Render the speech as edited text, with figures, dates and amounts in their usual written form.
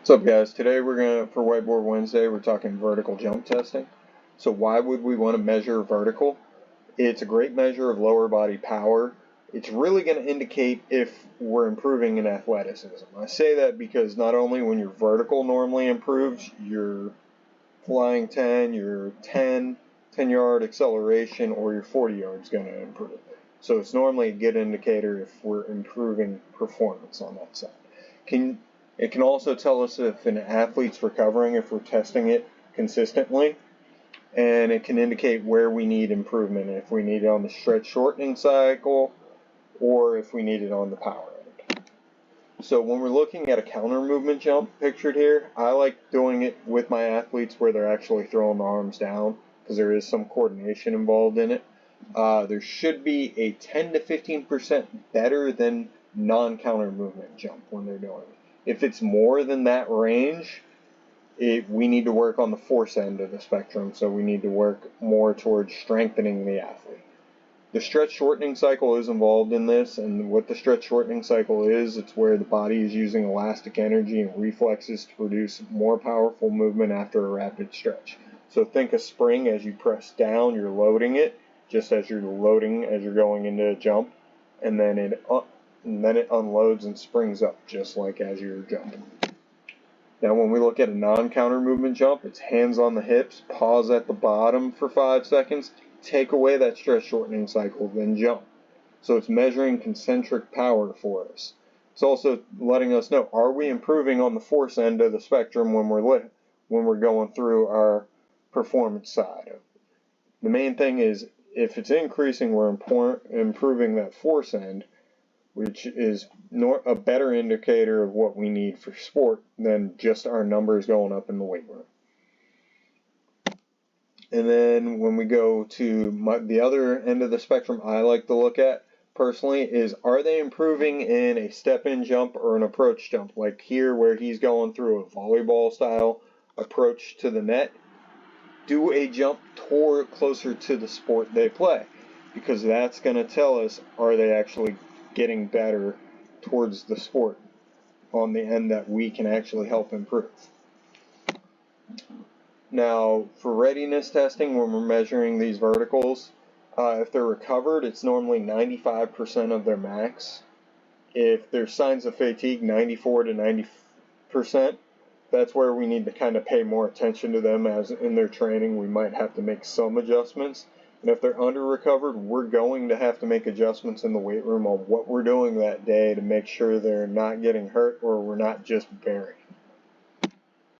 What's up, guys? Today for Whiteboard Wednesday, we're talking vertical jump testing. So why would we want to measure vertical? It's a great measure of lower body power. It's really going to indicate if we're improving in athleticism. I say that because not only when your vertical normally improves, your flying 10, your 10-yard acceleration, or your 40 yards going to improve. So it's normally a good indicator if we're improving performance on that side. It can also tell us if an athlete's recovering if we're testing it consistently, and it can indicate where we need improvement, if we need it on the stretch shortening cycle or if we need it on the power end. So when we're looking at a counter movement jump pictured here, I like doing it with my athletes where they're actually throwing the arms down because there is some coordination involved in it. There should be a 10 to 15% better than non-counter movement jump when they're doing it. If it's more than that range, we need to work on the force end of the spectrum, so we need to work more towards strengthening the athlete. The stretch shortening cycle is involved in this, and what the stretch shortening cycle is, it's where the body is using elastic energy and reflexes to produce more powerful movement after a rapid stretch. So think a spring. As you press down, you're loading it, just as you're loading as you're going into a jump, and then it unloads and springs up just like as you're jumping. Now when we look at a non-counter movement jump, it's hands on the hips, pause at the bottom for 5 seconds, take away that stretch shortening cycle, then jump. So it's measuring concentric power for us. It's also letting us know, are we improving on the force end of the spectrum when we're going through our performance side. The main thing is, if it's increasing, we're improving that force end, which is a better indicator of what we need for sport than just our numbers going up in the weight room. And then when we go to the other end of the spectrum I like to look at personally is, are they improving in a step-in jump or an approach jump? Like here where he's going through a volleyball style approach to the net, do a jump closer to the sport they play, because that's going to tell us, are they actually getting better towards the sport on the end that we can actually help improve. Now for readiness testing, when we're measuring these verticals, if they're recovered, it's normally 95% of their max. If there's signs of fatigue, 94 to 90%, that's where we need to kind of pay more attention to them, as in their training we might have to make some adjustments. And if they're under recovered, we're going to have to make adjustments in the weight room on what we're doing that day to make sure they're not getting hurt or we're not just bearing.